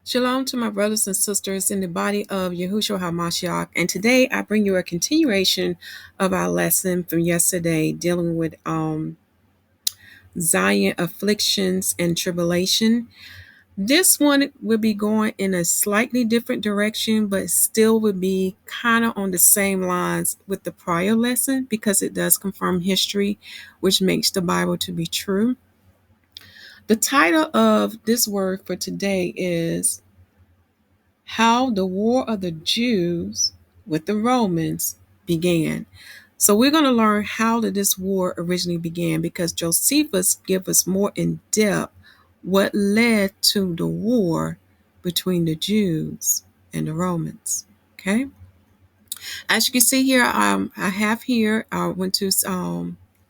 Shalom to my brothers and sisters in the body of Yahushua HaMashiach, and today I bring you a continuation of our lesson from yesterday dealing with Zion afflictions and tribulation. This one will be going in a slightly different direction, but still will be kind of on the same lines with the prior lesson because it does confirm history, which makes the Bible to be true. The title of this word for today is How the War of the Jews with the Romans began. So we're going to learn how did this war originally began because Josephus gives us more in depth what led to the war between the Jews and the Romans. Okay. As you can see here, I have here, I went to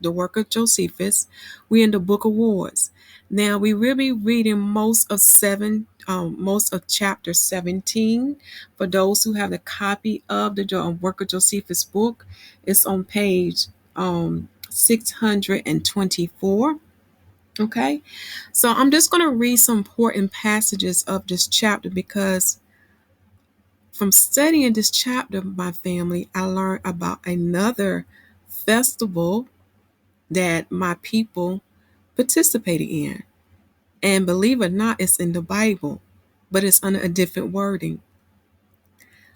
the work of Josephus. We're in the Book of Wars. Now we will be reading most of chapter 17. For those who have the copy of the work of Josephus book, it's on page 624. Okay, so I'm just going to read some important passages of this chapter because from studying this chapter, my family, I learned about another festival that my people participated in. And believe it or not, it's in the Bible, but it's under a different wording.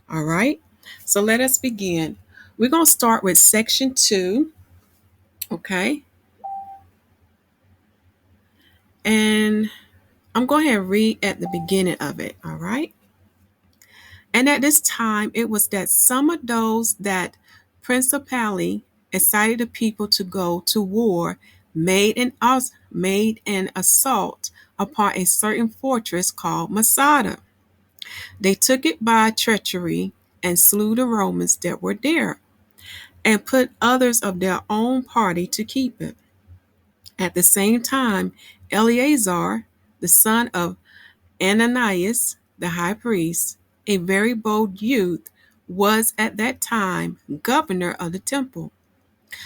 All right, so let us begin. We're going to start with section 2, okay? And I'm going to read at the beginning of it, all right? And at this time, it was that some of those that principally excited the people to go to war made an assault upon a certain fortress called Masada. They took it by treachery and slew the Romans that were there, and put others of their own party to keep it. At the same time, Eleazar, the son of Ananias, the high priest, a very bold youth, was at that time governor of the temple.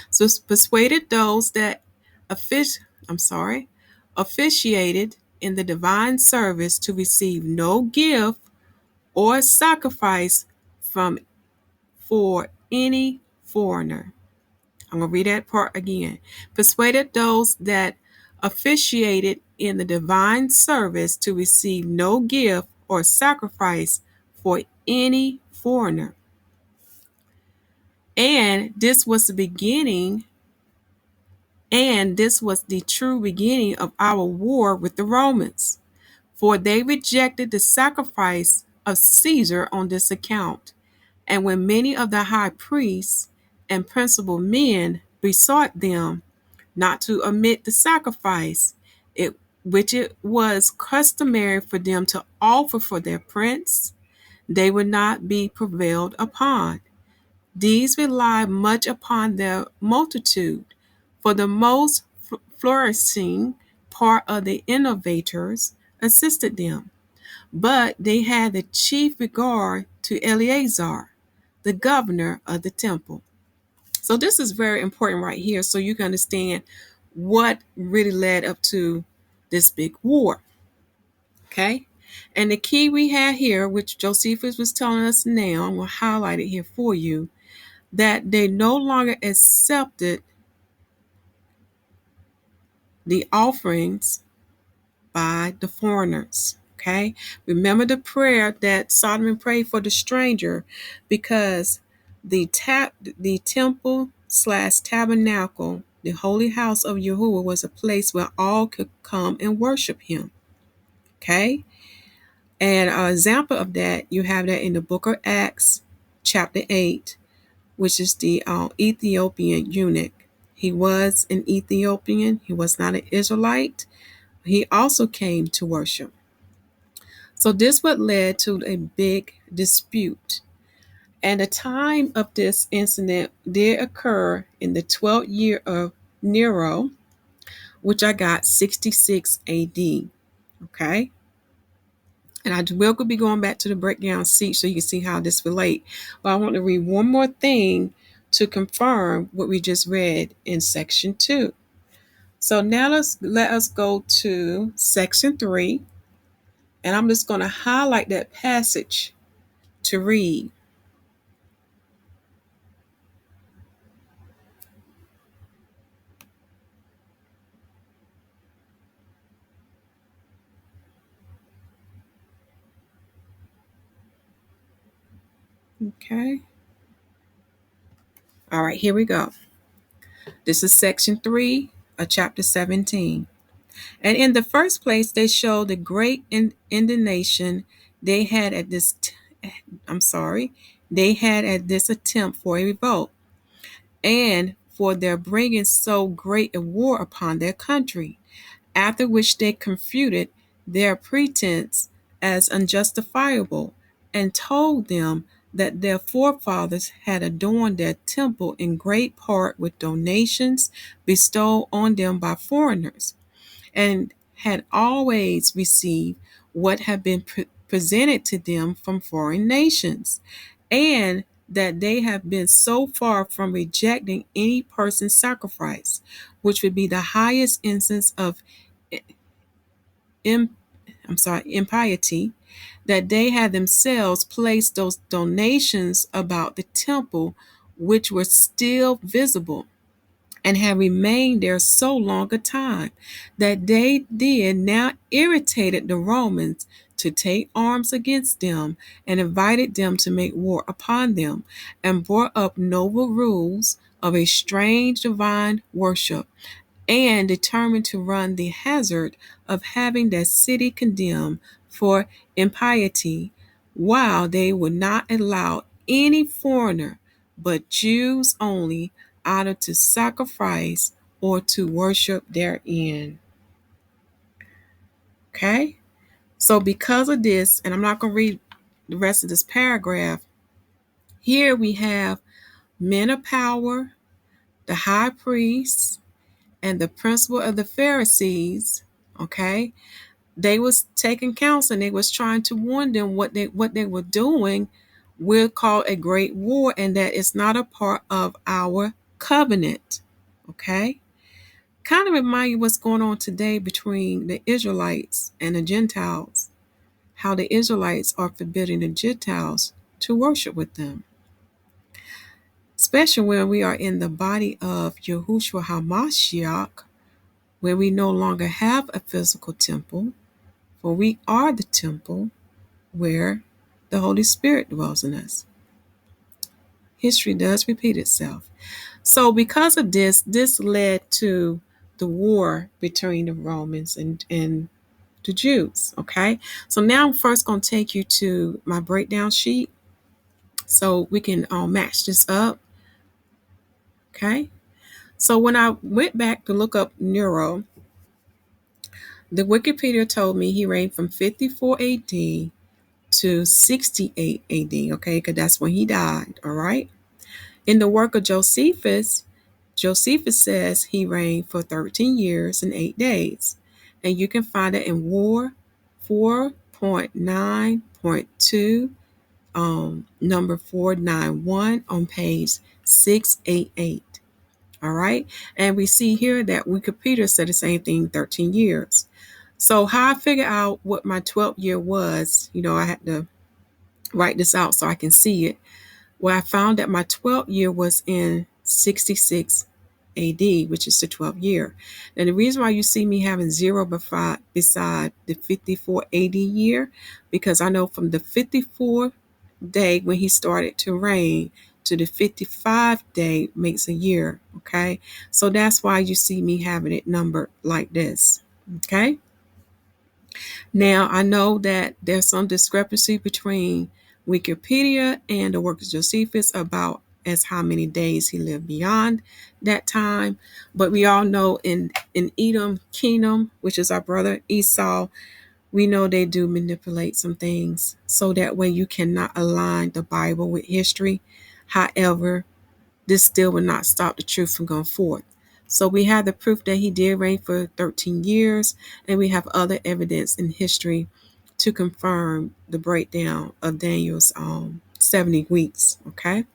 So persuaded those that officiated in the divine service to receive no gift or sacrifice from for any foreigner. I'm going to read that part again. Persuaded those that officiated in the divine service to receive no gift or sacrifice for any foreigner. And this was the true beginning of our war with the Romans. For they rejected the sacrifice of Caesar on this account. And when many of the high priests and principal men besought them not to omit the sacrifice, which it was customary for them to offer for their prince, they would not be prevailed upon. These relied much upon their multitude, for the most flourishing part of the innovators assisted them. But they had the chief regard to Eleazar, the governor of the temple. So this is very important right here so you can understand what really led up to this big war. Okay? And the key we have here, which Josephus was telling us now, I'm going to highlight it here for you, that they no longer accepted the offerings by the foreigners. Okay? Remember the prayer that Solomon prayed for the stranger because the temple / tabernacle, the holy house of Yahuwah, was a place where all could come and worship him. Okay? And an example of that, you have that in the book of Acts, chapter 8, which is the Ethiopian eunuch. He was an Ethiopian. He was not an Israelite. He also came to worship. So this what led to a big dispute. And the time of this incident did occur in the 12th year of Nero, which I got 66 AD. Okay. And I will be going back to the breakdown sheet so you can see how this relate. But I want to read one more thing to confirm what we just read in section 2. So now let us go to section 3. And I'm just going to highlight that passage to read. Okay. All right, here we go. This is section 3 of chapter 17. And in the first place, they show the great indignation they had at this. They had at this attempt for a revolt, and for their bringing so great a war upon their country. After which they confuted their pretense as unjustifiable, and told them that their forefathers had adorned their temple in great part with donations bestowed on them by foreigners, and had always received what had been presented to them from foreign nations, and that they have been so far from rejecting any person's sacrifice, which would be the highest instance of impiety, that they had themselves placed those donations about the temple, which were still visible, and had remained there so long a time, that they did now irritated the Romans to take arms against them, and invited them to make war upon them, and brought up noble rules of a strange divine worship, and determined to run the hazard of having that city condemned for impiety, while they would not allow any foreigner, but Jews only, either to sacrifice or to worship therein. Okay? So because of this, and I'm not going to read the rest of this paragraph, here we have men of power, the high priests, and the principal of the Pharisees. Okay? They was taking counsel, and they was trying to warn them what they were doing will cause a great war, and that it's not a part of our covenant. Okay? Kind of remind you what's going on today between the Israelites and the Gentiles. How the Israelites are forbidding the Gentiles to worship with them. Especially when we are in the body of Yahushua HaMashiach, where we no longer have a physical temple, for we are the temple where the Holy Spirit dwells in us. History does repeat itself. So because of this led to the war between the Romans and the Jews. Okay. So now I'm first going to take you to my breakdown sheet so we can match this up. Okay. So when I went back to look up Nero, the Wikipedia told me he reigned from 54 AD to 68 AD. Okay. Because that's when he died. All right. In the work of Josephus says he reigned for 13 years and 8 days. And you can find it in War 4.9.2, number 491 on page 688. All right. And we see here that Wikipedia said the same thing, 13 years. So how I figure out what my 12th year was, I had to write this out so I can see it. Well, I found that my 12th year was in 66 AD, which is the 12th year. And the reason why you see me having 0 beside the 54 AD year, because I know from the 54th day when he started to reign to the 55th day makes a year. Okay. So that's why you see me having it numbered like this. Okay. Now, I know that there's some discrepancy between Wikipedia and the work of Josephus about as how many days he lived beyond that time. But we all know in Edom kingdom, which is our brother Esau, we know they do manipulate some things. So that way you cannot align the Bible with history. However, this still will not stop the truth from going forth. So we have the proof that he did reign for 13 years, and we have other evidence in history to confirm the breakdown of Daniel's 70 weeks. Okay.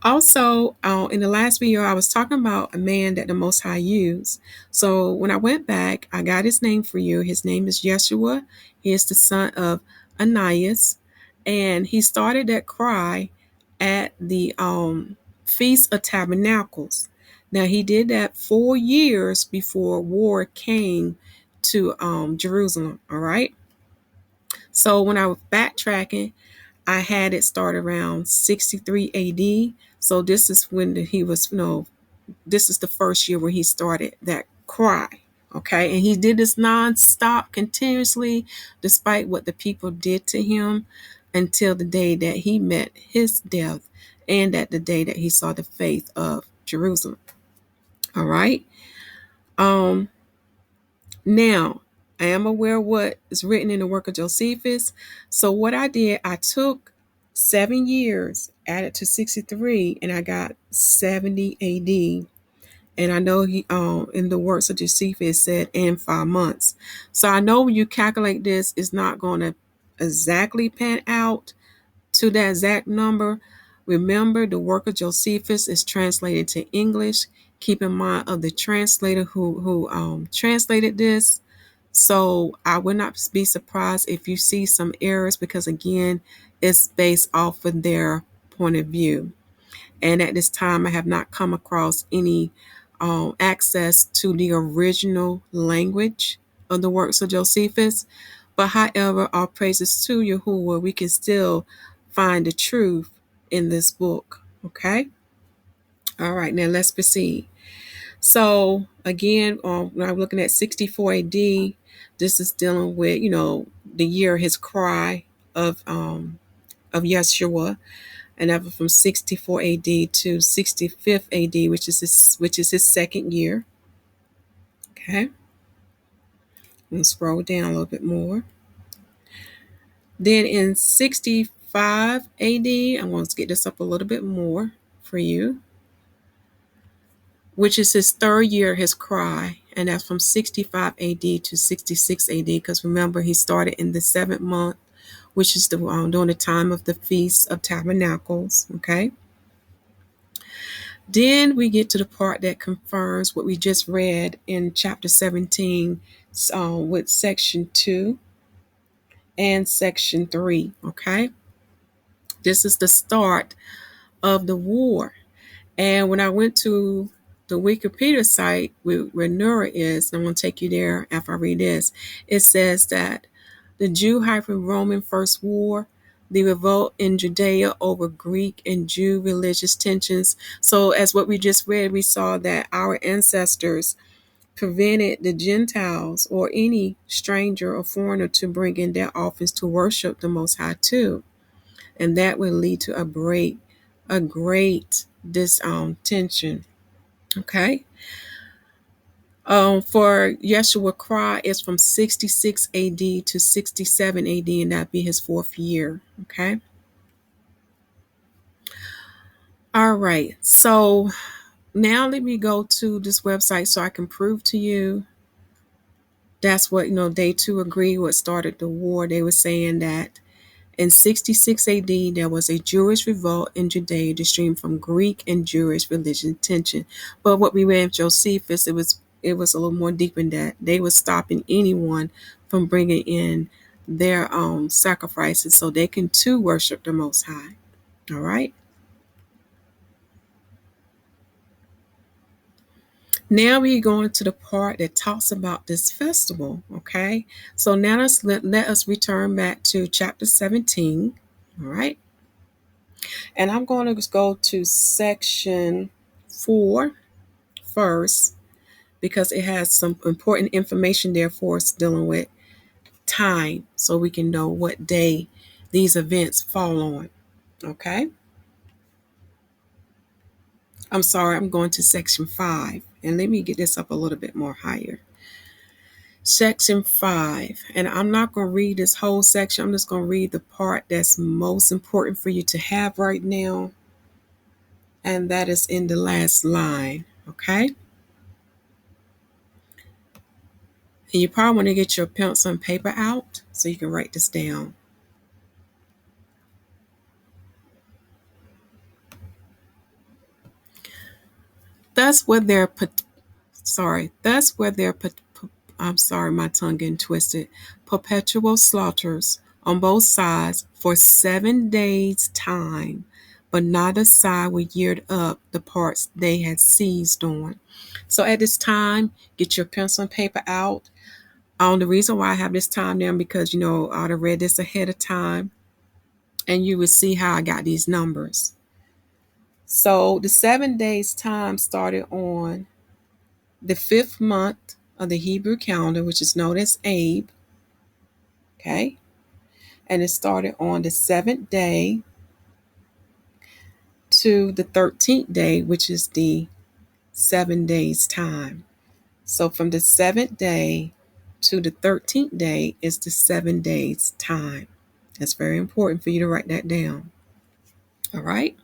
Also, in the last video, I was talking about a man that the Most High used. So when I went back, I got his name for you. His name is Yeshua. He is the son of Ananias, and he started that cry at the Feast of Tabernacles. Now he did that 4 years before war came to Jerusalem. All right. So when I was backtracking, I had it start around 63 AD. So this is when he was, this is the first year where he started that cry. Okay. And he did this nonstop continuously, despite what the people did to him, until the day that he met his death and at the day that he saw the faith of Jerusalem. All right. Um, Now, I am aware of what is written in the work of Josephus. So what I did, I took 7 years, added to 63, and I got 70 AD. And I know he in the works of Josephus said in 5 months. So I know when you calculate this, it's not going to exactly pan out to that exact number. Remember, the work of Josephus is translated to English. Keep in mind of the translator who translated this. So I would not be surprised if you see some errors, because again, it's based off of their point of view. And at this time, I have not come across any access to the original language of the works of Josephus. But however, all praises to Yahuwah, we can still find the truth in this book. Okay? All right, now let's proceed. So again, when I'm looking at 64 AD, this is dealing with, the year his cry of Yeshua, and that was from 64 AD to 65th AD, which is his second year. Okay, let's scroll down a little bit more. Then in 65 AD, I'm going to get this up a little bit more for you, which is his third year, his cry, and that's from 65 AD to 66 AD, because remember, he started in the 7th month, which is during the time of the Feast of Tabernacles. Okay. Then we get to the part that confirms what we just read in chapter 17 with section 2 and section 3. Okay. This is the start of the war. And when I went to the Wikipedia site where Nura is, and I'm going to take you there after I read this, it says that the Jew-Roman First War, the revolt in Judea over Greek and Jew religious tensions. So as what we just read, we saw that our ancestors prevented the Gentiles or any stranger or foreigner to bring in their offerings to worship the Most High too. And that would lead to a great tension. Okay. For Yeshua cry is from 66 AD to 67 AD, and that'd be his 4th year. Okay. All right. So now let me go to this website so I can prove to you that's what, they too agree what started the war. They were saying that in 66 AD, there was a Jewish revolt in Judea to stream from Greek and Jewish religion tension. But what we read in Josephus, it was a little more deep in that. They were stopping anyone from bringing in their sacrifices so they can too worship the Most High. All right. Now we're going to the part that talks about this festival. Okay. So now let us return back to chapter 17. All right. And I'm going to go to section 4 first, because it has some important information there for us dealing with time, so we can know what day these events fall on. Okay. I'm sorry, I'm going to section 5. And let me get this up a little bit more higher. Section 5. And I'm not going to read this whole section. I'm just going to read the part that's most important for you to have right now. And that is in the last line. Okay. And you probably want to get your pencil and paper out so you can write this down. Thus were their thus were their I'm sorry, my tongue getting twisted. Perpetual slaughters on both sides for 7 days' time, but neither side would yield up the parts they had seized on. So at this time, get your pencil and paper out. The reason why I have this time down because I'd have read this ahead of time, and you would see how I got these numbers. So the 7 days' time started on the 5th month of the Hebrew calendar, which is known as Ab. Okay. And it started on the 7th day to the 13th day, which is the 7 days time. So from the 7th day to the 13th day is the 7 days time. That's very important for you to write that down. All right.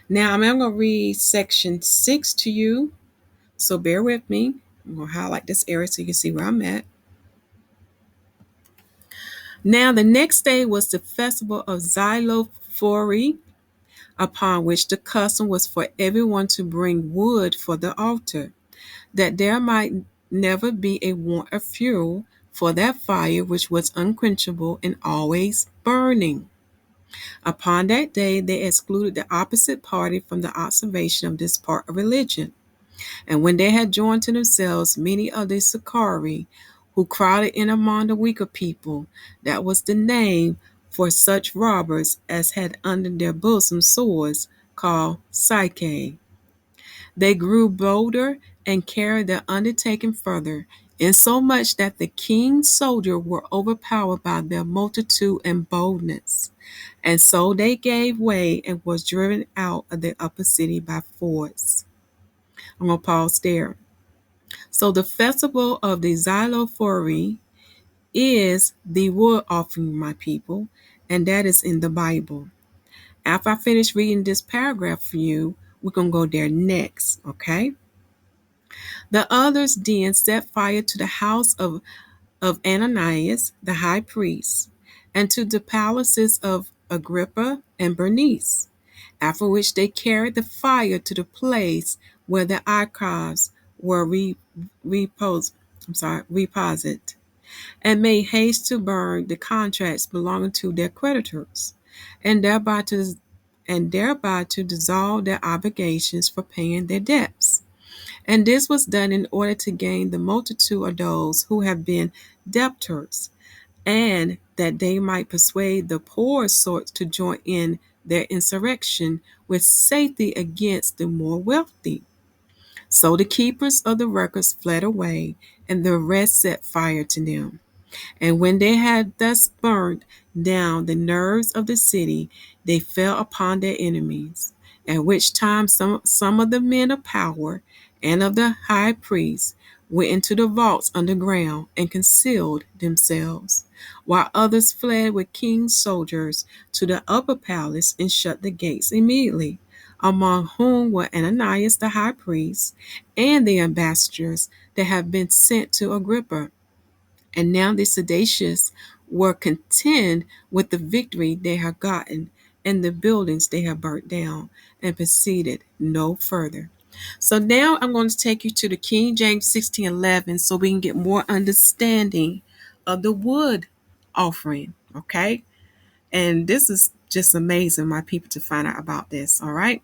Now I'm going to read section 6 to you. So bear with me. I'm going to highlight this area so you can see where I'm at. Now the next day was the festival of Xylophori, upon which the custom was for everyone to bring wood for the altar, that there might never be a want of fuel for that fire which was unquenchable and always burning. Upon that day they excluded the opposite party from the observation of this part of religion. And when they had joined to themselves many of the Sicarii, who crowded in among the weaker people, that was the name for such robbers as had under their bosom swords, called Psyche. They grew bolder and carried their undertaking further, insomuch that the king's soldiers were overpowered by their multitude and boldness. And so they gave way and was driven out of the upper city by force. I'm going to pause there. So the festival of the Xylophori is the wood offering, my people, and that is in the Bible. After I finish reading this paragraph for you, we're going to go there next, okay? The others then set fire to the house of Ananias, the high priest, and to the palaces of Agrippa and Bernice, after which they carried the fire to the place where the archives were reposed, and made haste to burn the contracts belonging to their creditors, and thereby to dissolve their obligations for paying their debts. And this was done in order to gain the multitude of those who have been debtors, and that they might persuade the poor sorts to join in their insurrection with safety against the more wealthy. So the keepers of the records fled away, and the rest set fire to them. And when they had thus burnt down the nerves of the city, they fell upon their enemies, at which time some of the men of power and of the high priest went into the vaults underground and concealed themselves, while others fled with king's soldiers to the upper palace and shut the gates immediately, among whom were Ananias the high priest and the ambassadors that had been sent to Agrippa. And now the seditious were content with the victory they had gotten and the buildings they had burnt down, and proceeded no further. So now I'm going to take you to the King James 16:11 so we can get more understanding of the wood offering, okay? And this is just amazing, my people, to find out about this, all right?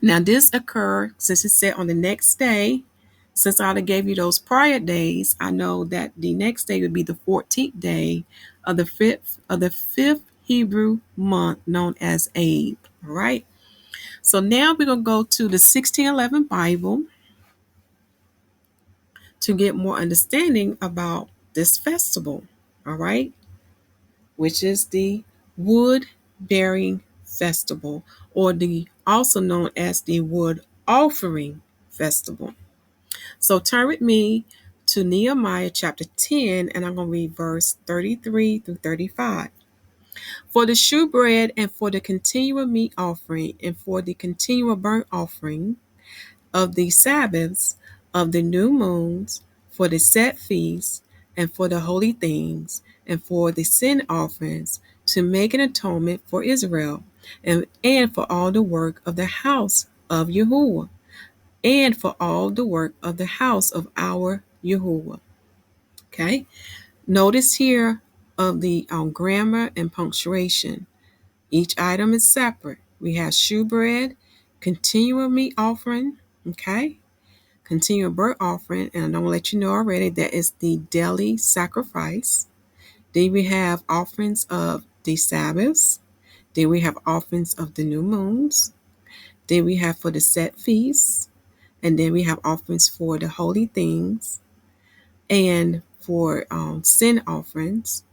Now this occurred, since it said on the next day. Since I already gave you those prior days, I know that the next day would be the 14th day of the fifth Hebrew month, known as Ab. All right. So now we're gonna go to the 1611 Bible to get more understanding about this festival. All right, which is the wood bearing festival, or the also known as the wood offering festival. So turn with me to Nehemiah chapter 10, and I'm going to read verse 33 through 35. For the shewbread, and for the continual meat offering, and for the continual burnt offering of the Sabbaths, of the new moons, for the set feasts, and for the holy things, and for the sin offerings, to make an atonement for Israel, and for all the work of the house of Yahuwah, and for all the work of the house of our Yahuwah. Okay, notice here of the grammar and punctuation. Each item is separate. We have shewbread, continual meat offering, okay, continual burnt offering, and I'm going to let you know already that is the daily sacrifice. Then we have offerings of the Sabbaths. Then we have offerings of the new moons. Then we have for the set feasts. And then we have offerings for the holy things and for sin offerings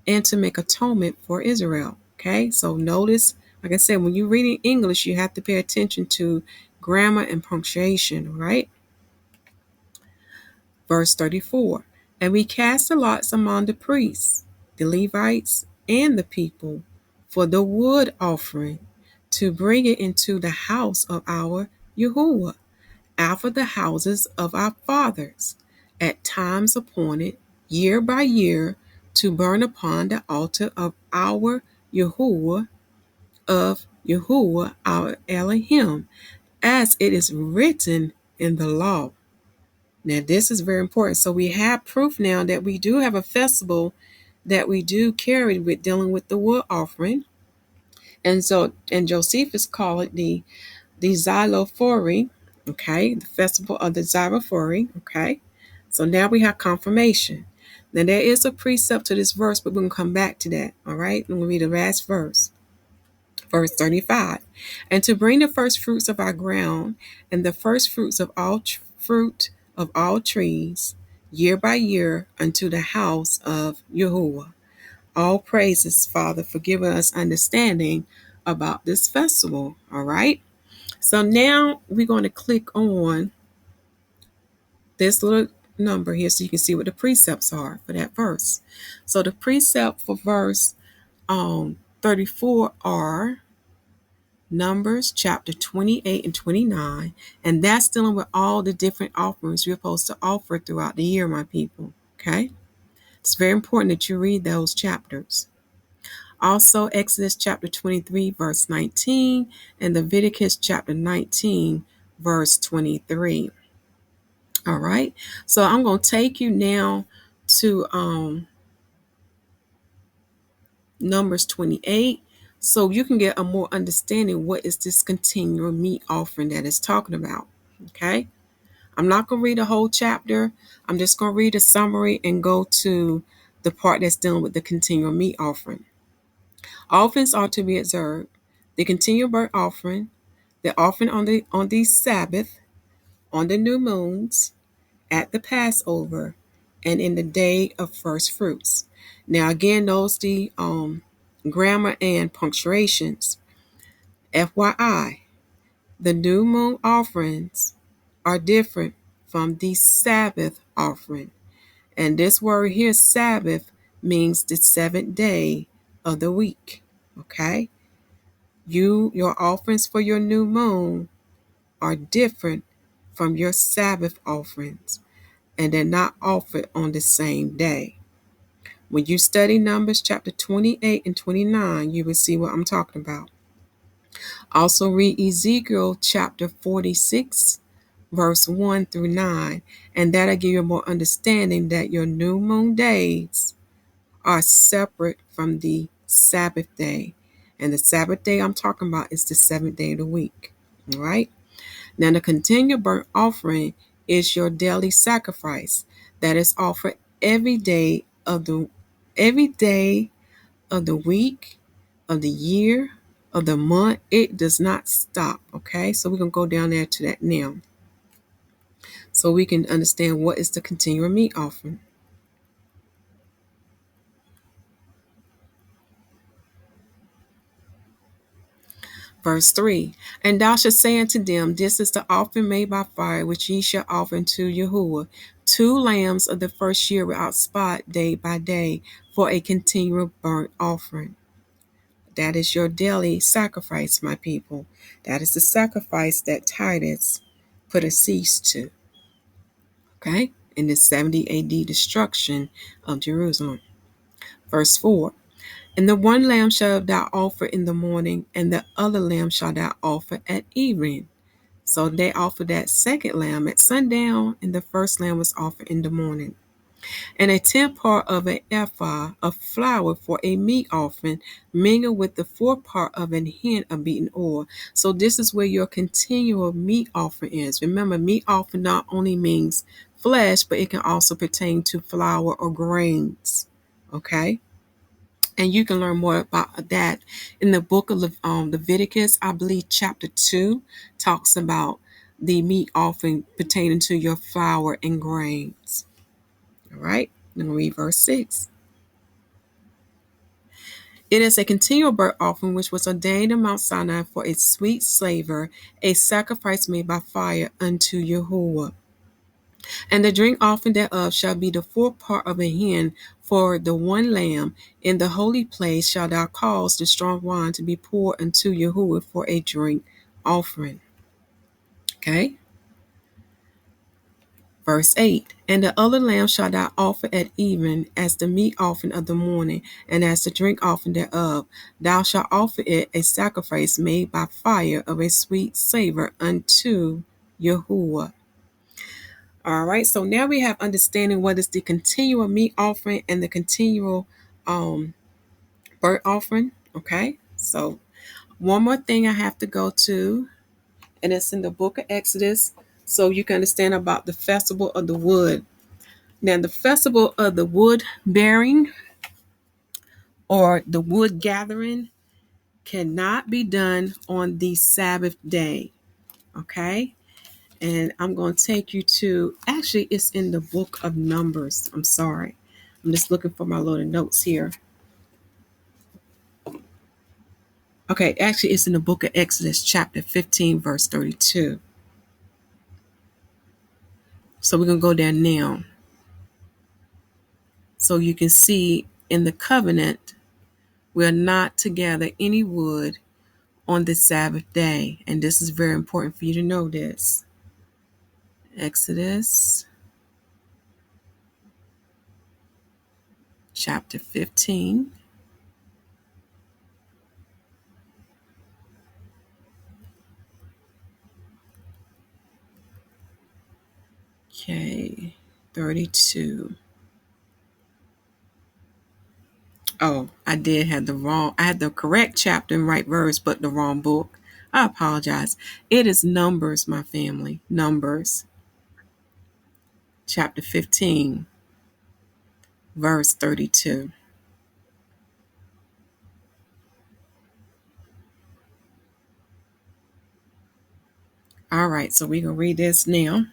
and to make atonement for Israel. Okay, so notice, like I said, when you're reading English, you have to pay attention to grammar and punctuation, right? Verse 34, and we cast the lots among the priests, the Levites, and the people for the wood offering to bring it into the house of our Yahuwah, after the houses of our fathers, at times appointed, year by year, to burn upon the altar of our Yahuwah, our Elohim, as it is written in the law. Now, this is very important. So we have proof now that we do have a festival that we do carry with dealing with the wood offering. And Josephus called it the Xylophori, okay, the festival of the Xylophori, okay. So now we have confirmation. Now there is a precept to this verse, but we're going to come back to that, all right. I'm going to read the last verse. Verse 35, and to bring the first fruits of our ground and the first fruits of all fruit of all trees, year by year, unto the house of Yahuwah. All praises, Father, for giving us understanding about this festival, all right? So now we're going to click on this little number here so you can see what the precepts are for that verse. So the precept for verse 34 are Numbers chapter 28 and 29, and that's dealing with all the different offerings you're supposed to offer throughout the year, my people. Okay, it's very important that you read those chapters. Also, Exodus chapter 23, verse 19, and Leviticus chapter 19, verse 23. All right, so I'm going to take you now to Numbers 28, so you can get a more understanding what is this continual meat offering that it's talking about. Okay, I'm not going to read the whole chapter. I'm just going to read a summary and go to the part that's dealing with the continual meat offering. Offerings are to be observed: the continual burnt offering, the offering on the Sabbath, on the new moons, at the Passover, and in the day of first fruits. Now again, those the grammar and punctuations. FYI, the new moon offerings are different from the Sabbath offering. And this word here, Sabbath, means the seventh day of the week. Okay? Your offerings for your new moon are different from your Sabbath offerings, and they're not offered on the same day. When you study Numbers chapter 28 and 29, you will see what I'm talking about. Also read Ezekiel chapter 46, verse 1 through 9, and that'll give you more understanding that your new moon days are separate from the Sabbath day. And the Sabbath day I'm talking about is the seventh day of the week. All right? Now, the continual burnt offering is your daily sacrifice that is offered every day of the week, of the year, of the month. It does not stop. Okay, so we're gonna go down there to that now, so we can understand what is the continual meat offering. Verse 3, and thou shalt say unto them, this is the offering made by fire, which ye shall offer unto Yahuwah, 2 lambs of the first year without spot, day by day, for a continual burnt offering. That is your daily sacrifice, my people. That is the sacrifice that Titus put a cease to, okay, in the 70 AD destruction of Jerusalem. Verse 4, and the one lamb shalt thou offer in the morning, and the other lamb shalt thou offer at evening. So they offered that second lamb at sundown, and the first lamb was offered in the morning. And a tenth part of an ephah of flour for a meat offering, mingled with the fourth part of an hin of beaten oil. So this is where your continual meat offering is. Remember, meat offering not only means flesh, but it can also pertain to flour or grains. Okay? And you can learn more about that in the book of Leviticus. I believe chapter 2 talks about the meat offering pertaining to your flour and grains. All right, I'm going to read verse 6. It is a continual burnt offering which was ordained in Mount Sinai for a sweet savor, a sacrifice made by fire unto Yahuwah. And the drink offering thereof shall be the fourth part of a hin for the one lamb. In the holy place shall thou cause the strong wine to be poured unto Yahuwah for a drink offering. Okay? Verse 8. And the other lamb shall thou offer at even as the meat offering of the morning, and as the drink offering thereof. Thou shalt offer it a sacrifice made by fire of a sweet savor unto Yahuwah. All right, so now we have understanding what is the continual meat offering and the continual burnt offering. Okay, so one more thing I have to go to, and it's in the book of Exodus, so you can understand about the festival of the wood. Now, the festival of the wood bearing or the wood gathering cannot be done on the Sabbath day. Okay, and I'm going to take you to, actually, it's in the book of Numbers. I'm sorry. I'm just looking for my little notes here. Okay, actually, it's in the book of Exodus, chapter 15, verse 32. So we're going to go there now. So you can see in the covenant, we're not to gather any wood on the Sabbath day. And this is very important for you to know this. Exodus chapter 15. Okay, 32. Oh, I had the correct chapter and right verse, but the wrong book. I apologize. It is Numbers, my family. Numbers chapter 15, verse 32. All right, so we're going to read this now.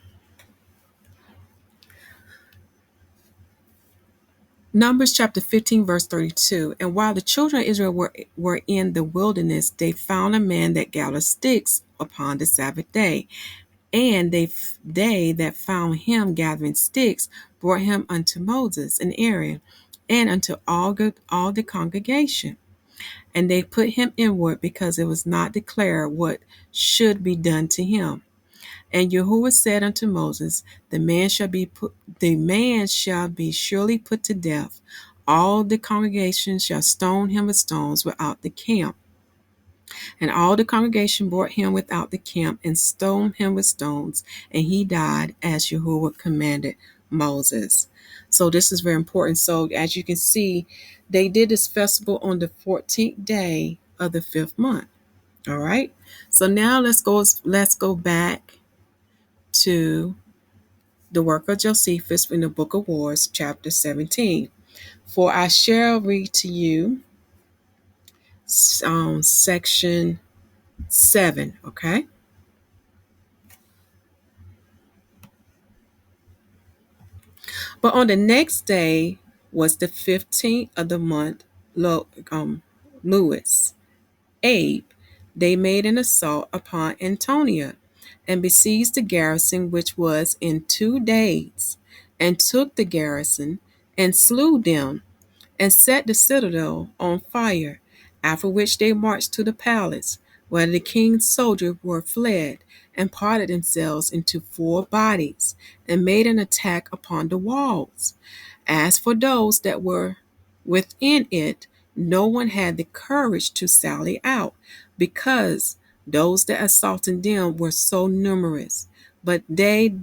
Numbers chapter 15, verse 32. And while the children of Israel were in the wilderness, they found a man that gathered sticks upon the Sabbath day. And they that found him gathering sticks brought him unto Moses and Aaron, and unto all the congregation. And they put him inward, because it was not declared what should be done to him. And Yahuwah said unto Moses, the man shall be surely put to death. All the congregation shall stone him with stones without the camp. And all the congregation brought him without the camp and stoned him with stones, and he died as Yahuwah commanded Moses. So this is very important. So as you can see, they did this festival on the 14th day of the 5th month. All right. So now let's go back to the work of Josephus in the book of Wars, chapter 17. For I shall read to you section 7, okay? But on the next day was the 15th of the month, Louis, Abe, they made an assault upon Antonia, and besieged the garrison which was in 2 days, and took the garrison, and slew them, and set the citadel on fire, after which they marched to the palace, where the king's soldiers were fled, and parted themselves into 4 bodies, and made an attack upon the walls. As for those that were within it, no one had the courage to sally out, because Those that assaulted them were so numerous, but they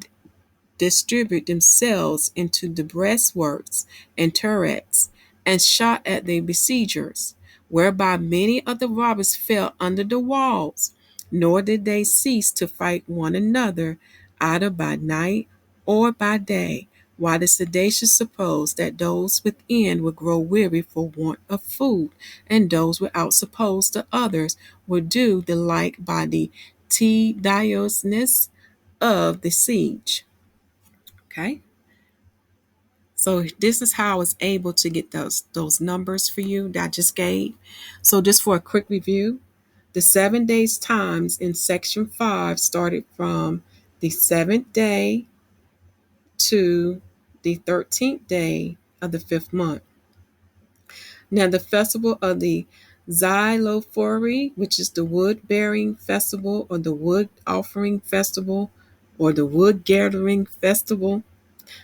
distribute themselves into the breastworks and turrets, and shot at the besiegers, whereby many of the robbers fell under the walls, nor did they cease to fight one another, either by night or by day, while the seditious supposed that those within would grow weary for want of food, and those without supposed the others would do the like by the tediousness of the siege. Okay. So this is how I was able to get those numbers for you that I just gave. So just for a quick review, the 7 days times in section 5 started from the 7th day to the 13th day of the 5th month. Now the festival of the Xylophori, which is the wood bearing festival or the wood offering festival or the wood gathering festival,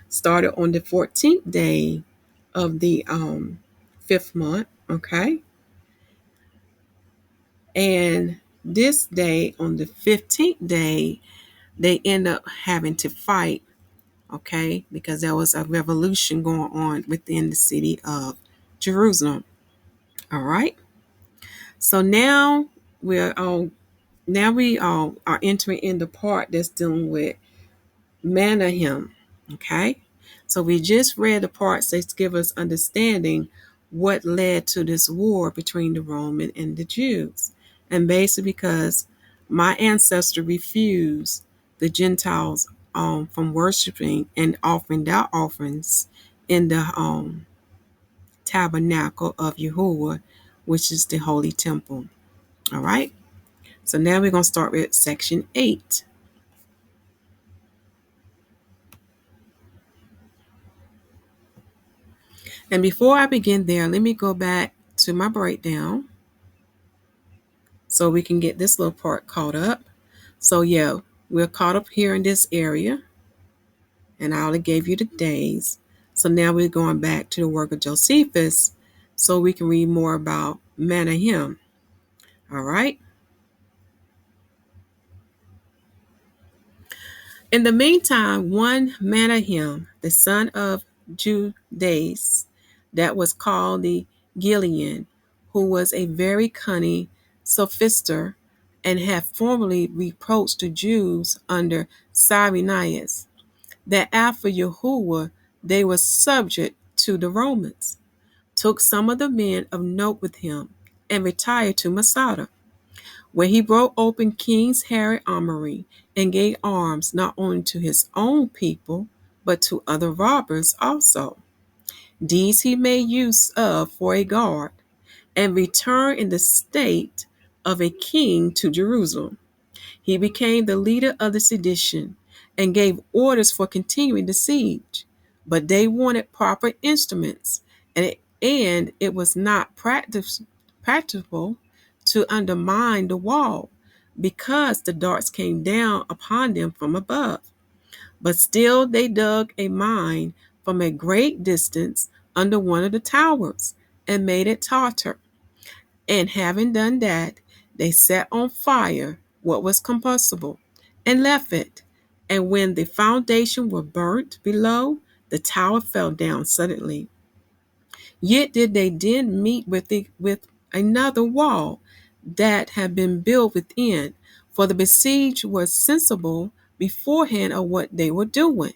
started on the 14th day of the 5th month. Okay. And this day, on the 15th day, they end up having to fight. Okay. Because there was a revolution going on within the city of Jerusalem. All right. So now we're are entering in the part that's dealing with Manahem. Okay. So we just read the parts that give us understanding what led to this war between the Roman and the Jews. And basically because my ancestor refused the Gentiles from worshiping and offering their offerings in the tabernacle of Yahuwah, which is the holy temple. All right. So now we're going to start with section 8. And before I begin there, let me go back to my breakdown so we can get this little part caught up. So yeah, we're caught up here in this area, and I already gave you the days. So now we're going back to the work of Josephus so we can read more about Manahem. All right. In the meantime, one Manahem, the son of Judas, that was called the Gilead, who was a very cunning sophister, and had formerly reproached the Jews under Cyrenius, that after Yahuwah they were subject to the Romans, took some of the men of note with him, and retired to Masada, where he broke open King's Herod armory and gave arms not only to his own people, but to other robbers also. These he made use of for a guard, and returned in the state of a king to Jerusalem. He became the leader of the sedition and gave orders for continuing the siege. But they wanted proper instruments, and it was not practicable to undermine the wall, because the darts came down upon them from above. But still they dug a mine from a great distance under one of the towers, and made it totter. And having done that, they set on fire what was combustible, and left it. And when the foundation were burnt below, the tower fell down suddenly. Yet did they then meet with another wall that had been built within, for the besieged were sensible beforehand of what they were doing,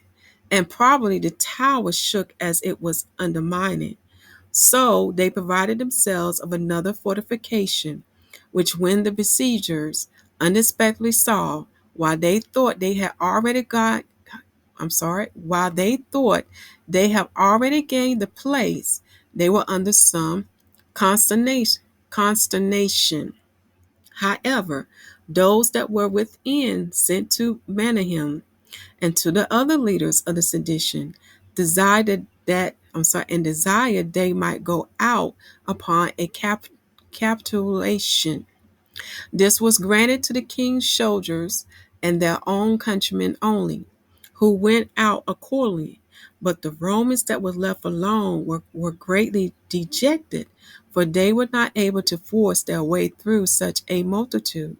and probably the tower shook as it was undermining. So they provided themselves of another fortification, which when the besiegers unexpectedly saw, while they thought they had already got while they thought they have already gained the place, they were under some consternation. However, those that were within sent to Manahem and to the other leaders of the sedition, desired they might go out upon a capitulation. This was granted to the king's soldiers and their own countrymen only, who went out accordingly. But the Romans that were left alone were greatly dejected, for they were not able to force their way through such a multitude.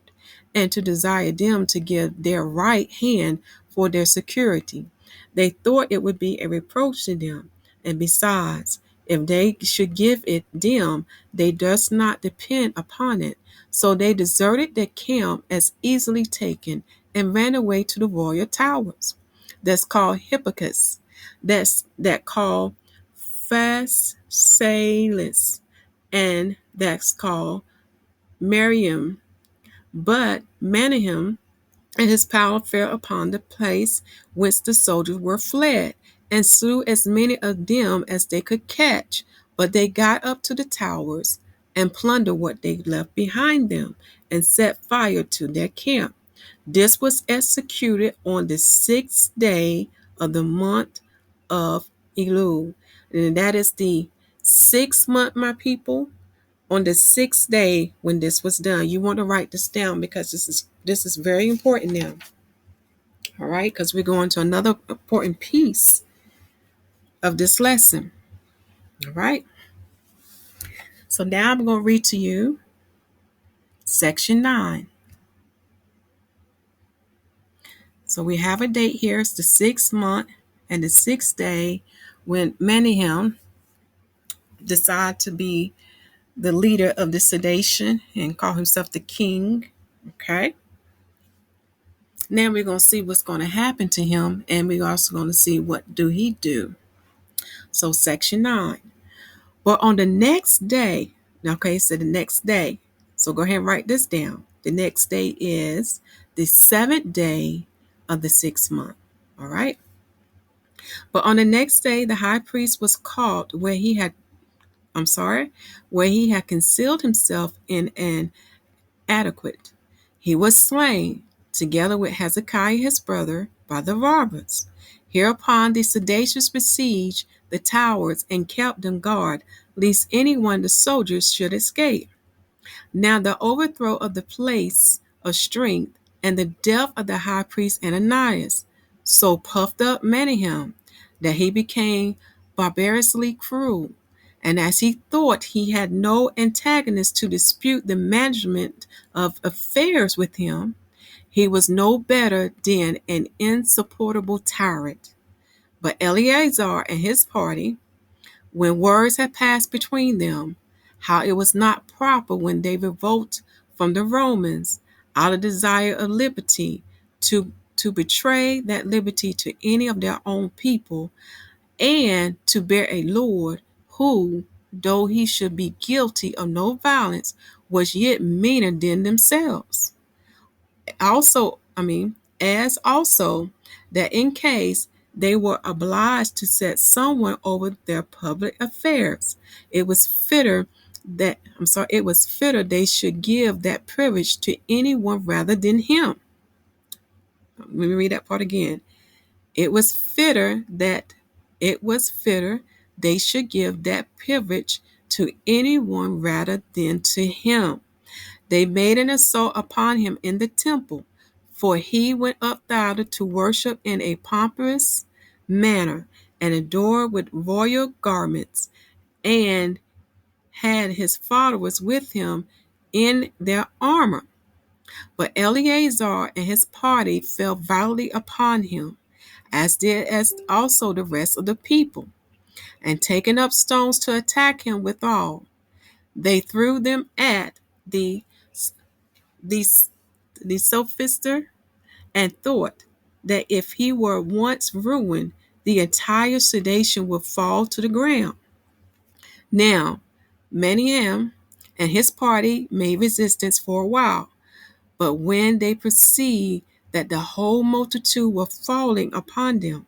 and to desire them to give their right hand for their security. They thought it would be a reproach to them. And besides, if they should give it them, they durst not depend upon it. So they deserted their camp as easily taken and ran away to the royal towers. That's called Hippicus. That called Phasaelis, and that's called Miriam. But Menahem and his power fell upon the place whence the soldiers were fled, and slew as many of them as they could catch. But they got up to the towers, and plundered what they left behind them, and set fire to their camp. This was executed on the 6th day of the month of Elul. And that is the 6th month, my people. On the 6th day when this was done. You want to write this down because this is very important now. All right, because we're going to another important piece of this lesson. All right. So now I'm going to read to you section 9. So we have a date here. It's the 6th month and the 6th day when Menahem decided to be the leader of the sedation and call himself the king. Okay. Now we're going to see what's going to happen to him, and we're also going to see what do he do. So section 9. But on the next day, okay, so the next day. So go ahead and write this down. The next day is the 7th day of the 6th month. All right. But on the next day, the high priest was caught where he had concealed himself in an adequate. He was slain, together with Hezekiah his brother, by the robbers. Hereupon the seditious besieged the towers and kept them guard, lest anyone of the soldiers should escape. Now the overthrow of the place of strength and the death of the high priest Ananias so puffed up Menahem that he became barbarously cruel. And as he thought he had no antagonist to dispute the management of affairs with him, he was no better than an insupportable tyrant. But Eleazar and his party, when words had passed between them, how it was not proper when they revolt from the Romans out of desire of liberty to betray that liberty to any of their own people, and to bear a lord who, though he should be guilty of no violence, was yet meaner than themselves. As also that in case they were obliged to set someone over their public affairs, it was fitter they should give that privilege to anyone rather than him. Let me read that part again. It was fitter they should give that privilege to anyone rather than to him. They made an assault upon him in the temple, for he went up thither to worship in a pompous manner, and adored with royal garments, and had his followers with him in their armor. But Eleazar and his party fell violently upon him, as also the rest of the people, and taking up stones to attack him withal, they threw them at the sophister, and thought that if he were once ruined, the entire sedation would fall to the ground. Now, Menahem and his party made resistance for a while, but when they perceived that the whole multitude were falling upon them,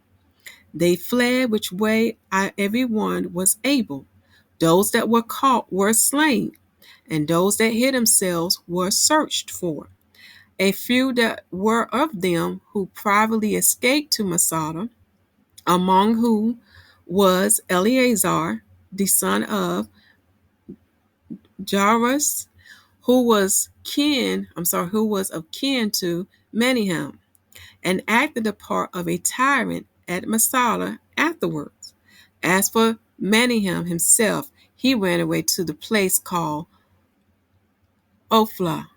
they fled which way every one was able. Those that were caught were slain, and those that hid themselves were searched for. A few that were of them who privately escaped to Masada, among whom was Eleazar, the son of Jairus, who was of kin to Menahem, and acted the part of a tyrant at Masada afterwards. As for Menahem himself, he ran away to the place called Ophla,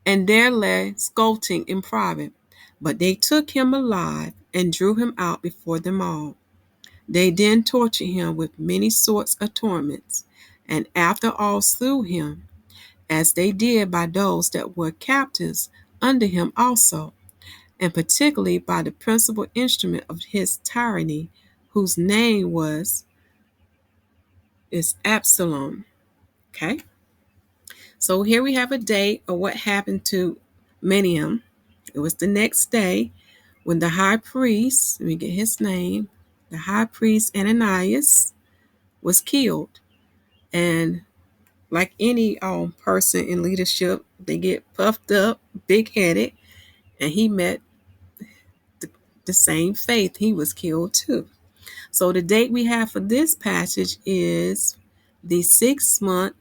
and there lay scolding in private. But they took him alive and drew him out before them all. They then tortured him with many sorts of torments, and after all slew him, as they did by those that were captives under him also, and particularly by the principal instrument of his tyranny, whose name is Absalom. Okay, so here we have a date of what happened to Miniam. It was the next day when the high priest, let me get his name, the high priest Ananias was killed. And like any person in leadership, they get puffed up, big headed, and he met the same fate. He was killed too. So the date we have for this passage is the 6th month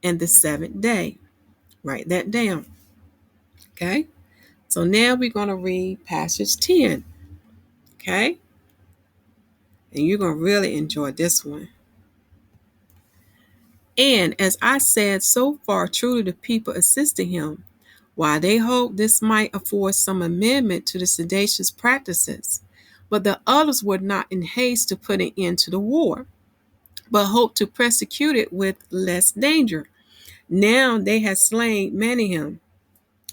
and the 7th day. Write that down. Okay. So now we're going to read passage 10. Okay. And you're going to really enjoy this one. And as I said, so far truly the people assisted him, while they hoped this might afford some amendment to the seditious practices. But the others were not in haste to put an end to the war, but hoped to prosecute it with less danger. Now they had slain Menahem.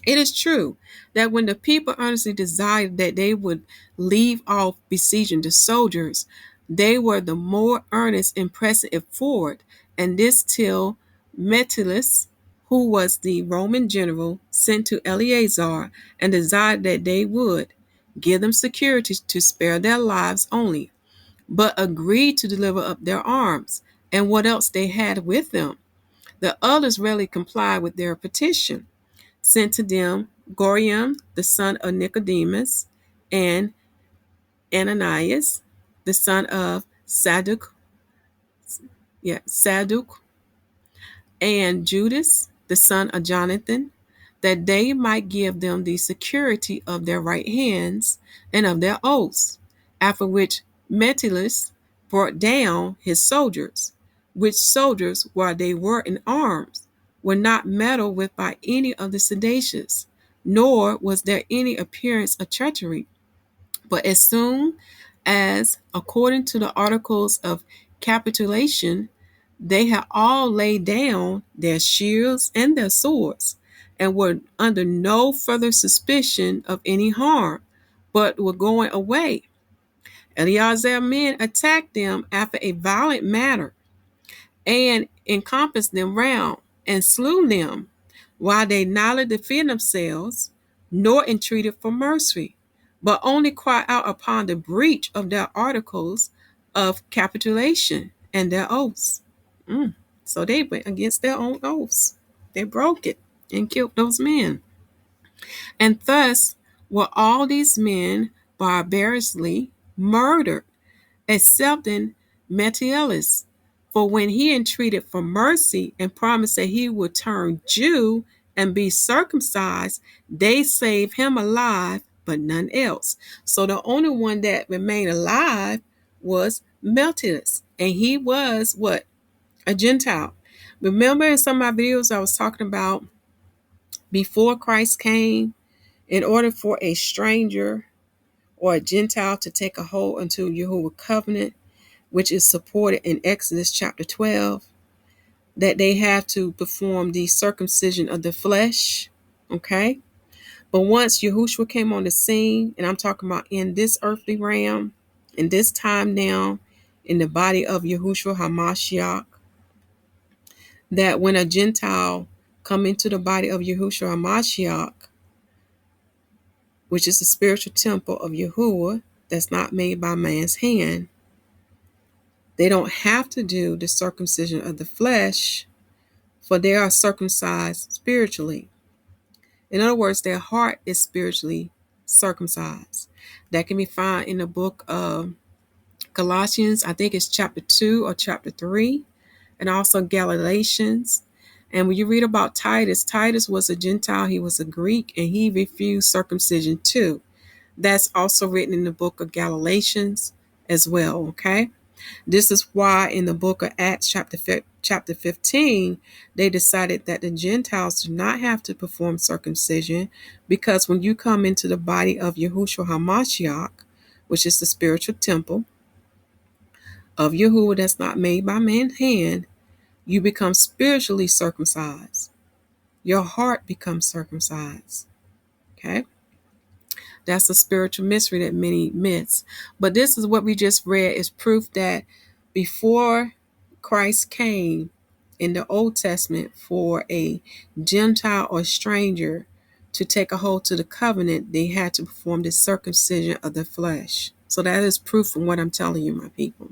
It is true that when the people earnestly desired that they would leave off besieging the soldiers, they were the more earnest in pressing it forward, and this till Metellus, who was the Roman general, sent to Eleazar and desired that they would give them security to spare their lives only, but agreed to deliver up their arms and what else they had with them. The others readily complied with their petition, sent to them Gorium, the son of Nicodemus, and Ananias, the son of Sadduc, and Judas, the son of Jonathan, that they might give them the security of their right hands and of their oaths, after which Metellus brought down his soldiers, which soldiers, while they were in arms, were not meddled with by any of the seditious, nor was there any appearance of treachery. But as soon as, according to the articles of capitulation, they had all laid down their shields and their swords, and were under no further suspicion of any harm, but were going away, Eleazar's men attacked them after a violent manner, and encompassed them round, and slew them, while they neither defended themselves, nor entreated for mercy, but only cried out upon the breach of their articles of capitulation and their oaths. So they went against their own oaths. They broke it and killed those men. And thus were all these men barbarously murdered, excepting Metellus. For when he entreated for mercy and promised that he would turn Jew and be circumcised, they saved him alive, but none else. So the only one that remained alive was Metellus. And he was what? A Gentile. Remember in some of my videos I was talking about before Christ came, in order for a stranger or a Gentile to take a hold unto Yahuwah covenant, which is supported in Exodus chapter 12, that they have to perform the circumcision of the flesh. Okay. But once Yahushua came on the scene, and I'm talking about in this earthly realm, in this time now, in the body of Yahushua HaMashiach, that when a Gentile come into the body of Yahushua HaMashiach, which is the spiritual temple of Yahuwah, that's not made by man's hand, they don't have to do the circumcision of the flesh, for they are circumcised spiritually. In other words, their heart is spiritually circumcised. That can be found in the book of Colossians, I think it's chapter 2 or chapter 3, and also Galatians. And when you read about Titus, Titus was a Gentile, he was a Greek, and he refused circumcision too. That's also written in the book of Galatians as well, okay? This is why in the book of Acts chapter 15, they decided that the Gentiles do not have to perform circumcision, because when you come into the body of Yahushua HaMashiach, which is the spiritual temple of Yahuwah that's not made by man's hand, you become spiritually circumcised. Your heart becomes circumcised. Okay? That's a spiritual mystery that many miss. But this is what we just read is proof that before Christ came in the Old Testament, for a Gentile or stranger to take a hold to the covenant, they had to perform the circumcision of the flesh. So that is proof from what I'm telling you, my people.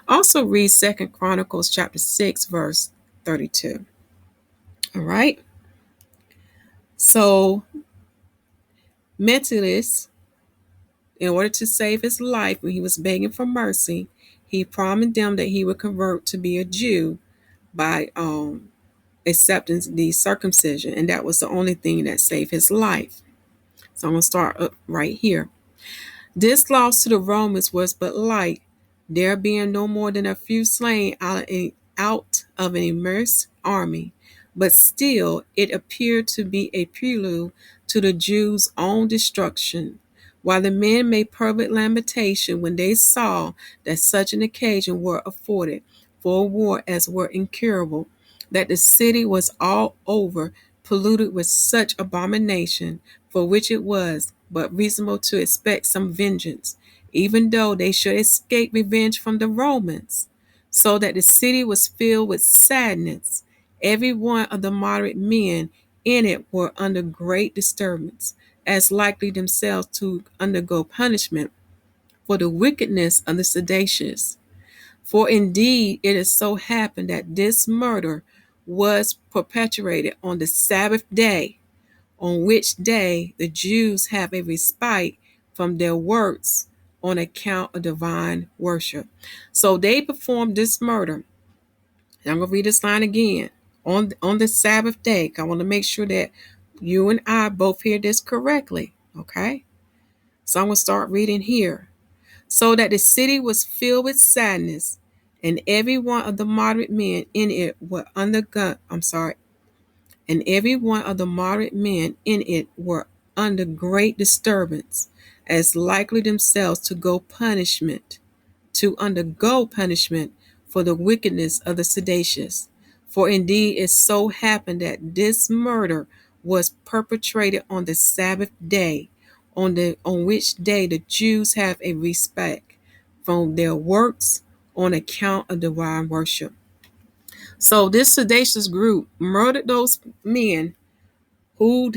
Also read 2 Chronicles chapter 6, verse 32. All right. So Metellus, in order to save his life when he was begging for mercy, he promised them that he would convert to be a Jew by accepting the circumcision. And that was the only thing that saved his life. So I'm going to start up right here. This loss to the Romans was but light, there being no more than a few slain out of an immense army. But still, it appeared to be a prelude to the Jews' own destruction. While the men made public lamentation when they saw that such an occasion were afforded for a war as were incurable, that the city was all over polluted with such abomination, for which it was but reasonable to expect some vengeance, even though they should escape revenge from the Romans, so that the city was filled with sadness. Every one of the moderate men in it were under great disturbance, as likely themselves to undergo punishment for the wickedness of the seditious. For indeed it has so happened that this murder was perpetrated on the Sabbath day, on which day the Jews have a respite from their works on account of divine worship. So they performed this murder. And I'm going to read this line again. On the Sabbath day. I want to make sure that you and I both hear this correctly. Okay? So I'm going to start reading here. So that the city was filled with sadness, and every one of the moderate men in it were and every one of the moderate men in it were under great disturbance, as likely themselves to undergo punishment for the wickedness of the seditious. For indeed it so happened that this murder was perpetrated on the Sabbath day, on which day the Jews have a respite from their works on account of divine worship. So this seditious group murdered those men who,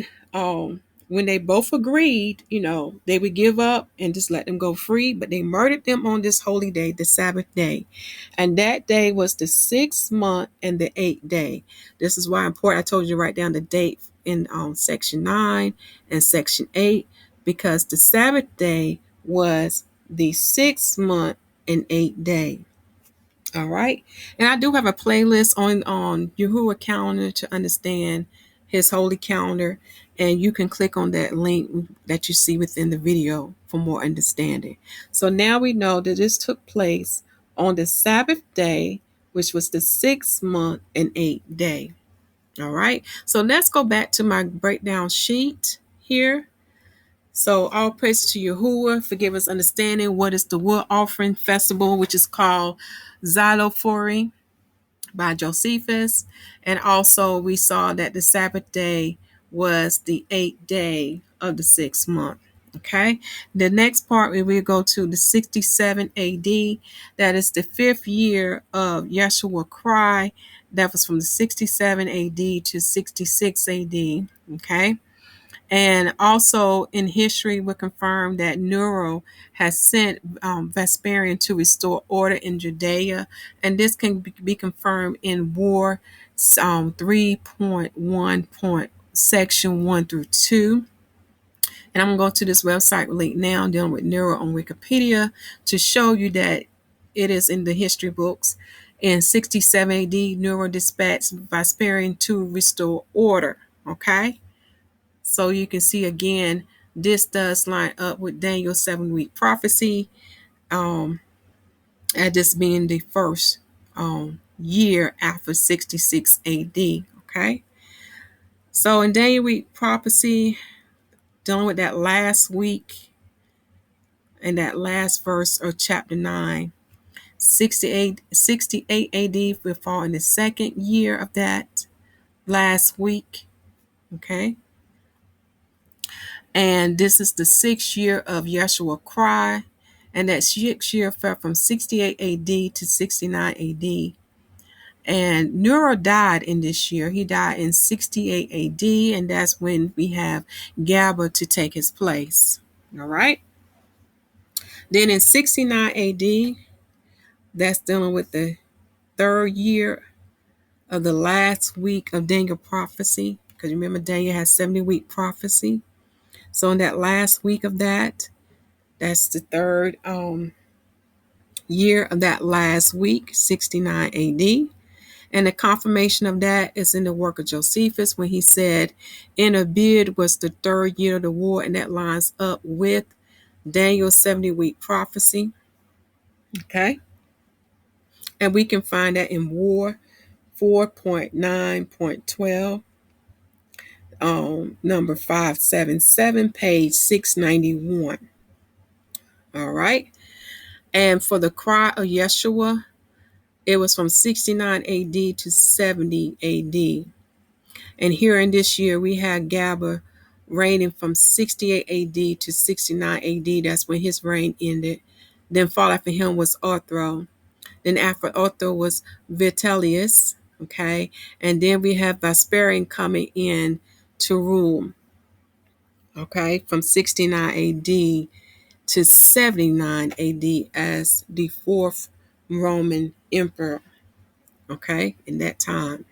when they both agreed, they would give up and just let them go free, but they murdered them on this holy day, the Sabbath day. And that day was the 6th month and the 8th day. This is why important. I told you to write down the date in section 9 and section 8, because the Sabbath day was the 6th month and 8th day. All right. And I do have a playlist on Yahuwah calendar to understand his holy calendar. And you can click on that link that you see within the video for more understanding. So now we know that this took place on the Sabbath day, which was the 6th month and 8th day. All right. So let's go back to my breakdown sheet here. So all praise to Yahuwah for giving us understanding what is the wood offering festival, which is called Xylophori by Josephus. And also we saw that the Sabbath day was the 8th day of the 6th month. Okay. The next part we will go to the 67 AD. That is the 5th year of Yeshua Cry. That was from the 67 AD to 66 AD. Okay. And also in history, we confirm that Nero has sent Vespasian to restore order in Judea. And this can be confirmed in War 3.1. Section 1 through 2. And I'm going to go to this website link now, dealing with Nero on Wikipedia, to show you that it is in the history books. In 67 AD, Nero dispatched Vespasian to restore order. Okay. So you can see again, this does line up with Daniel's 7-week prophecy. as this being the first year after 66 AD. Okay. So in Daniel week prophecy, dealing with that last week and that last verse of chapter 9, 68 AD will fall in the second year of that last week. Okay. And this is the 6th year of Yeshua cry. And that 6th year fell from 68 AD to 69 AD. And Nero died in this year. He died in 68 AD, and that's when we have Gaba to take his place. All right. Then in 69 AD, that's dealing with the 3rd year of the last week of Daniel prophecy. Because remember, Daniel has 70-week prophecy. So in that last week of that, that's the 3rd year of that last week, 69 AD. And the confirmation of that is in the work of Josephus when he said, in Abid was the 3rd year of the war, and that lines up with Daniel's 70-week prophecy. Okay. And we can find that in War 4.9.12, number 577, page 691. All right. And for the cry of Yeshua, it was from 69 AD to 70 AD. And here in this year, we had Gaba reigning from 68 AD to 69 AD. That's when his reign ended. Then followed after him was Arthro. Then after Arthro was Vitellius. Okay. And then we have Vespasian coming in to rule. Okay. From 69 AD to 79 AD as the 4th Roman emperor. Okay. In that time.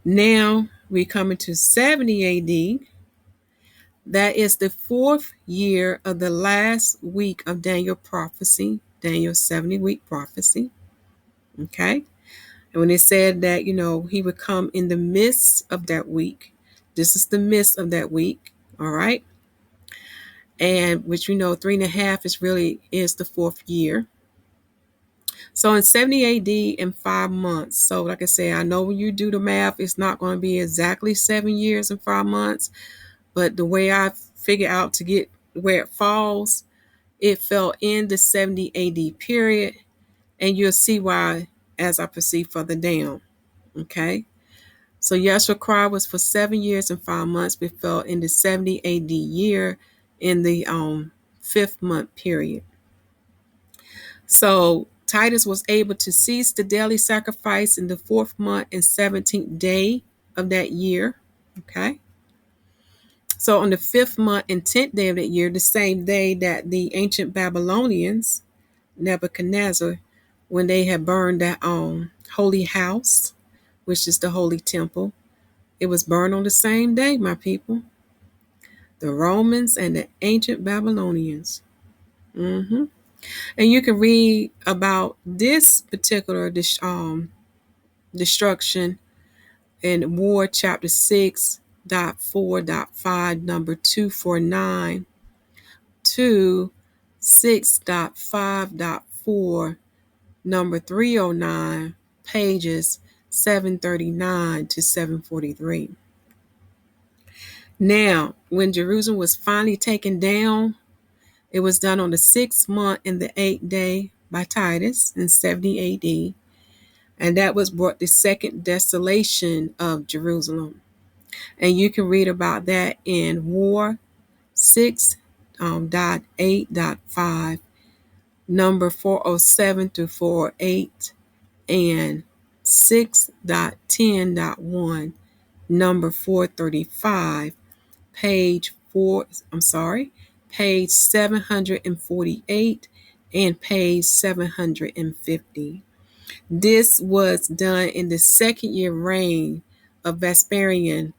Now we come into 70 AD. That is the 4th year of the last week of Daniel prophecy, Daniel's 70-week prophecy. Okay. And when it said that, he would come in the midst of that week, this is the midst of that week. All right. And which 3.5 is the 4th year. So in 70 AD in 5 months. So like I said, I know when you do the math, it's not going to be exactly 7 years and 5 months. But the way I figure out to get where it falls, it fell in the 70 AD period. And you'll see why as I proceed further down. Okay. So Yeshua cry was for 7 years and 5 months, but fell in the 70 AD year in the 5th month period. So Titus was able to cease the daily sacrifice in the 4th month and 17th day of that year. Okay. So on the 5th month and 10th day of that year, the same day that the ancient Babylonians, Nebuchadnezzar, when they had burned that holy house, which is the holy temple, it was burned on the same day, my people. The Romans and the ancient Babylonians. And you can read about this particular destruction in War chapter 6.4.5, number 249 to 6.5.4, number 309, pages 739 to 743. Now, when Jerusalem was finally taken down, it was done on the 6th month and the 8th day by Titus in 70 AD. And that was brought the second desolation of Jerusalem. And you can read about that in War 6.8.5, number 407 to 408, and 6.10.1, number 435, page 748 and page 750. This was done in the 2nd year reign of Vespasian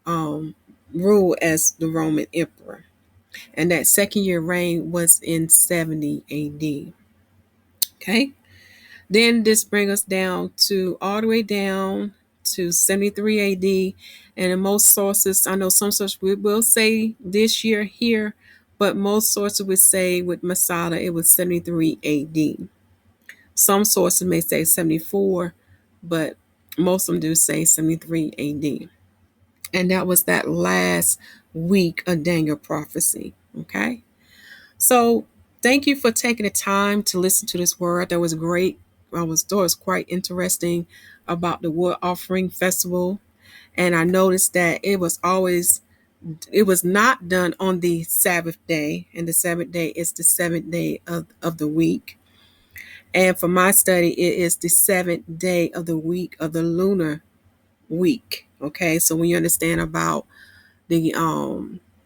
rule as the Roman emperor. And that 2nd year reign was in 70 AD. Okay. Then this brings us down to all the way down to 73 AD. And in most sources, I know some sources will say this year here, but most sources would say with Masada it was 73 AD. Some sources may say 74, but most of them do say 73 AD. And that was that last week of Daniel prophecy. Okay. So thank you for taking the time to listen to this word. That was great. I thought it was quite interesting about the wood offering festival. And I noticed that it was not done on the Sabbath day. And the Sabbath day is the seventh day of the week. And for my study, it is the seventh day of the week of the lunar week. Okay, so when you understand about the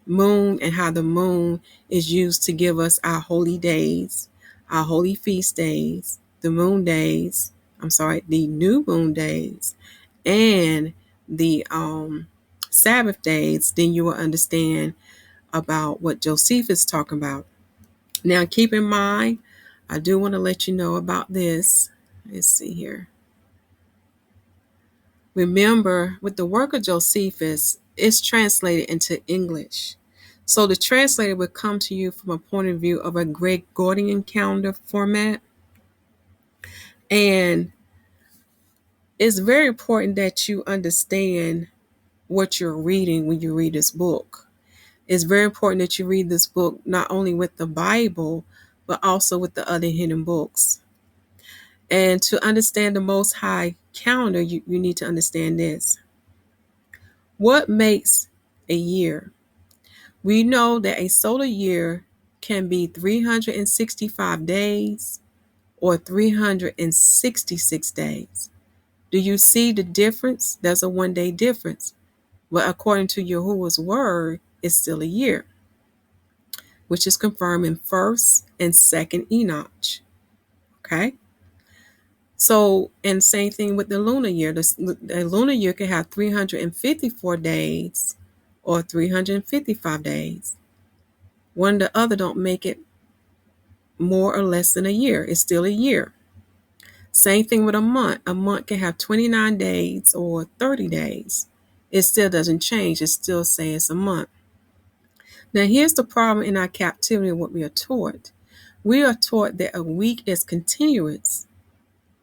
moon and how the moon is used to give us our holy days, our holy feast days, the new moon days, and the Sabbath days, then you will understand about what Josephus is talking about. Now, keep in mind, I do want to let you know about this. Let's see here. Remember, with the work of Josephus, it's translated into English. So the translator would come to you from a point of view of a Gregorian calendar format. And it's very important that you understand what you're reading when you read this book. It's very important that you read this book not only with the Bible, but also with the other hidden books. And to understand the Most High calendar, you need to understand this. What makes a year? We know that a solar year can be 365 days or 366 days. Do you see the difference? There's a 1 day difference. But according to Yahuwah's word, it's still a year, which is confirmed in 1st and 2nd Enoch. Okay? So, and same thing with the lunar year. The lunar year can have 354 days or 355 days. One or the other don't make it more or less than a year. It's still a year. Same thing with a month. A month can have 29 days or 30 days. It still doesn't change. It still says a month. Now, here's the problem in our captivity of what we are taught. We are taught that a week is continuous.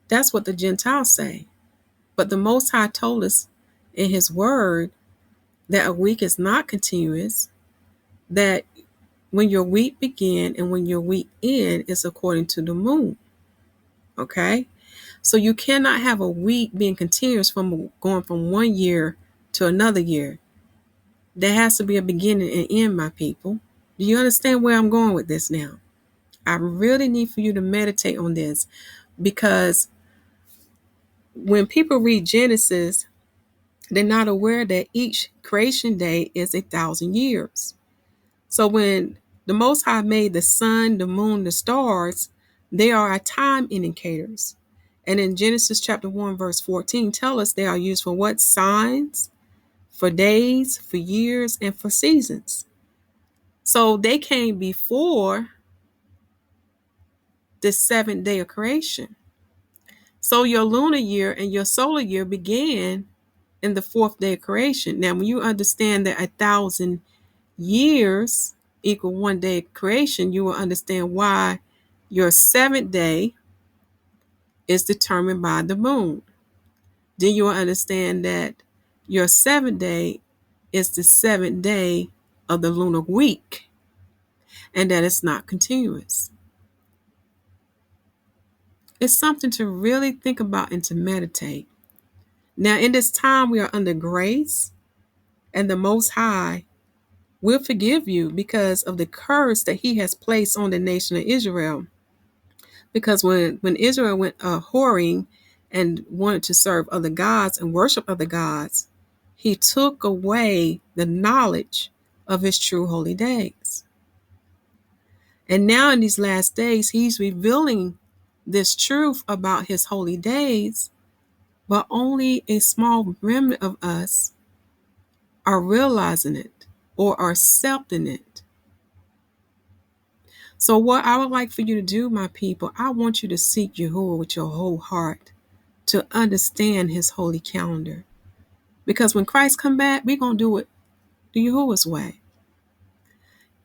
That's what the Gentiles say. But the Most High told us in His Word that a week is not continuous, that when your week begin and when your week end is according to the moon. Okay? So you cannot have a week being continuous from going from 1 year to another year. There has to be a beginning and end, my people. Do you understand where I'm going with this now? I really need for you to meditate on this, because when people read Genesis, they're not aware that each creation day is 1,000 years. So when the Most High made the sun, the moon, the stars, they are our time indicators. And in Genesis chapter 1, verse 14, tell us they are used for what? Signs, for days, for years, and for seasons. So they came before the seventh day of creation. So your lunar year and your solar year began in the fourth day of creation. Now, when you understand that 1,000 years equal 1 day of creation, you will understand why your seventh day is determined by the moon. Then you will understand that your seventh day is the seventh day of the lunar week, and that it's not continuous. It's something to really think about and to meditate. Now, in this time, we are under grace, and the Most High will forgive you because of the curse that He has placed on the nation of Israel. Because when Israel went whoring and wanted to serve other gods and worship other gods, He took away the knowledge of His true holy days. And now in these last days, He's revealing this truth about His holy days, but only a small remnant of us are realizing it or are accepting it. So what I would like for you to do, my people, I want you to seek Yahuwah with your whole heart to understand His holy calendar. Because when Christ come back, we're going to do it the Yahuwah's way.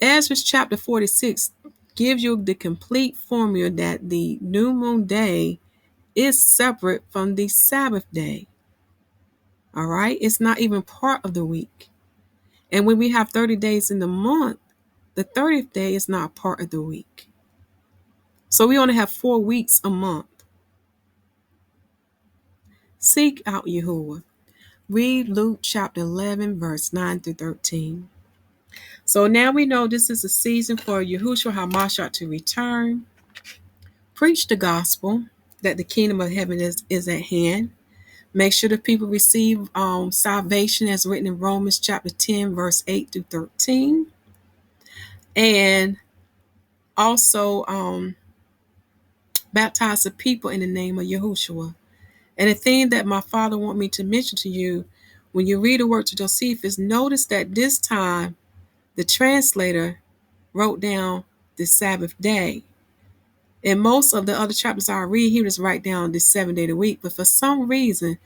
Ezra chapter 46 gives you the complete formula that the new moon day is separate from the Sabbath day. All right? It's not even part of the week. And when we have 30 days in the month, the 30th day is not part of the week. So we only have 4 weeks a month. Seek out Yahuwah. Read Luke chapter 11, verse 9 through 13. So now we know this is a season for Yahushua HaMashiach to return. Preach the gospel that the kingdom of heaven is at hand. Make sure the people receive salvation as written in Romans chapter 10, verse 8 through 13. And also baptize the people in the name of Yahushua. And the thing that my father want me to mention to you, when you read the work of Josephus, notice that this time the translator wrote down the Sabbath day. In most of the other chapters I read, he would just write down the 7 day of the week. But for some reason,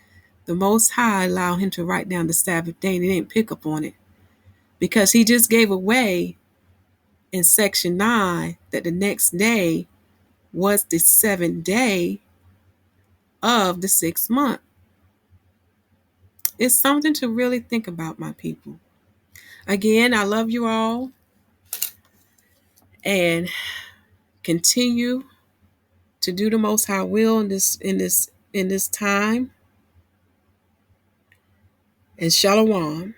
the Most High allowed him to write down the Sabbath day, and he didn't pick up on it. Because he just gave away in section 9 that the next day was the 7th day of the 6th month. It's something to really think about, my people. Again, I love you all. And continue to do the Most High will in this time. And Shalawam.